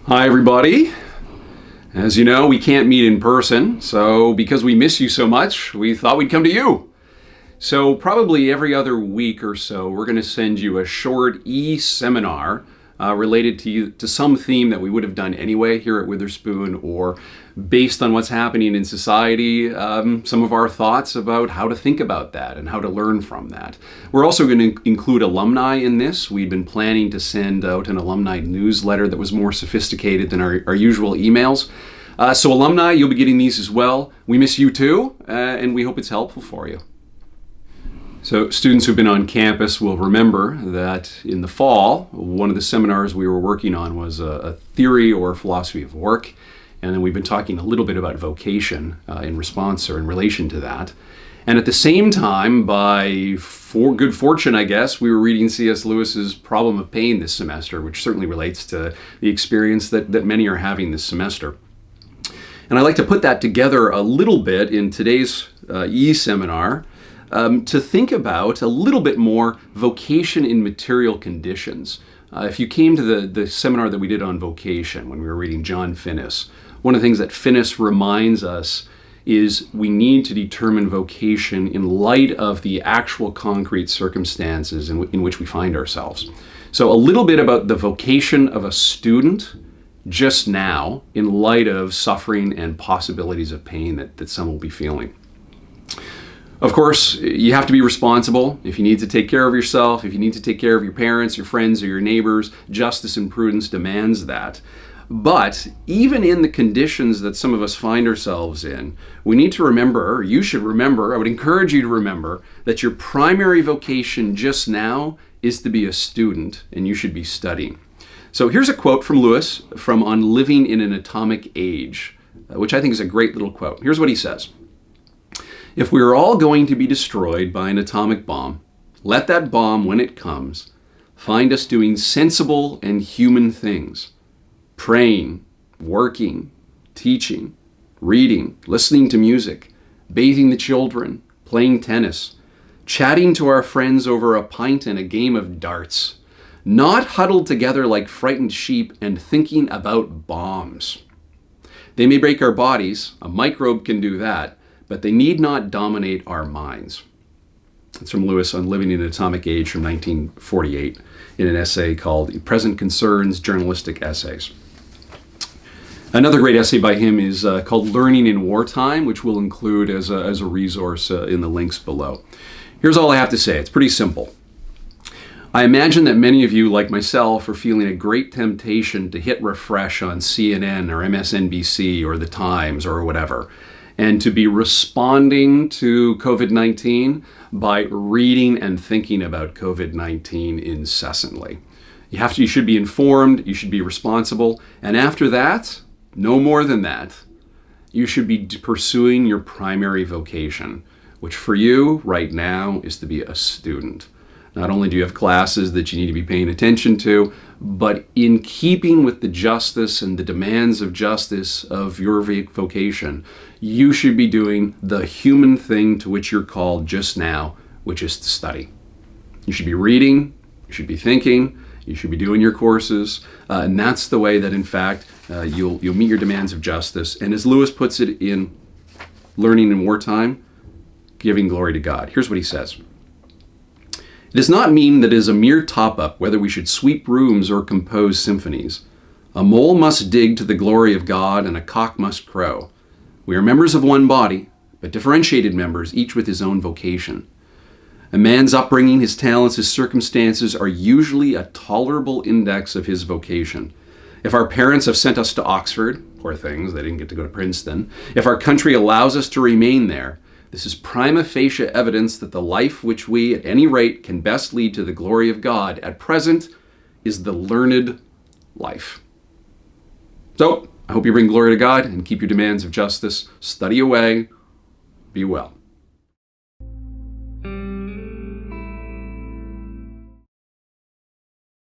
Hi, everybody. As you know, we can't meet in person, so because we miss you so much, we thought we'd come to you. So probably every other week or so, we're going to send you a short e-seminar related to some theme that we would have done anyway here at Witherspoon, or based on what's happening in society, some of our thoughts about how to think about that and how to learn from that. We're also going to include alumni in this. We've been planning to send out an alumni newsletter that was more sophisticated than our usual emails. So alumni, you'll be getting these as well. We miss you too, and we hope it's helpful for you. So students who've been on campus will remember that in the fall, one of the seminars we were working on was a theory or philosophy of work. And then we've been talking a little bit about vocation in response or in relation to that. And at the same time, by good fortune, I guess, we were reading C.S. Lewis's Problem of Pain this semester, which certainly relates to the experience that many are having this semester. And I'd like to put that together a little bit in today's e-seminar. To think about a little bit more vocation in material conditions. If you came to the seminar that we did on vocation when we were reading John Finnis, one of the things that Finnis reminds us is we need to determine vocation in light of the actual concrete circumstances in which we find ourselves. So a little bit about the vocation of a student just now in light of suffering and possibilities of pain that some will be feeling. Of course, you have to be responsible. If you need to take care of yourself, if you need to take care of your parents, your friends, or your neighbors, justice and prudence demands that. But even in the conditions that some of us find ourselves in, we need to remember, or you should remember, I would encourage you to remember, that your primary vocation just now is to be a student, and you should be studying. So here's a quote from Lewis from On Living in an Atomic Age, which I think is a great little quote. Here's what he says. If we are all going to be destroyed by an atomic bomb, let that bomb, when it comes, find us doing sensible and human things. Praying, working, teaching, reading, listening to music, bathing the children, playing tennis, chatting to our friends over a pint and a game of darts, not huddled together like frightened sheep and thinking about bombs. They may break our bodies, a microbe can do that, but they need not dominate our minds. It's from Lewis on Living in an Atomic Age from 1948 in an essay called Present Concerns, Journalistic Essays. Another great essay by him is called Learning in Wartime, which we'll include as a resource in the links below. Here's all I have to say. It's pretty simple. I imagine that many of you, like myself, are feeling a great temptation to hit refresh on CNN or MSNBC or The Times or whatever, and to be responding to COVID-19 by reading and thinking about COVID-19 incessantly. You should be informed, you should be responsible, and after that, no more than that, you should be pursuing your primary vocation, which for you right now is to be a student. Not only do you have classes that you need to be paying attention to, but in keeping with the justice and the demands of justice of your vocation, you should be doing the human thing to which you're called just now, which is to study. You should be reading, you should be thinking, you should be doing your courses, and that's the way that, in fact, you'll meet your demands of justice. And as Lewis puts it in Learning in Wartime, giving glory to God. Here's what he says. It does not mean that it is a mere top-up whether we should sweep rooms or compose symphonies. A mole must dig to the glory of God, and a cock must crow. We are members of one body, but differentiated members, each with his own vocation. A man's upbringing, his talents, his circumstances are usually a tolerable index of his vocation. If our parents have sent us to Oxford, poor things, they didn't get to go to Princeton, if our country allows us to remain there, this is prima facie evidence that the life which we, at any rate, can best lead to the glory of God at present is the learned life. So, I hope you bring glory to God and keep your demands of justice. Study away. Be well.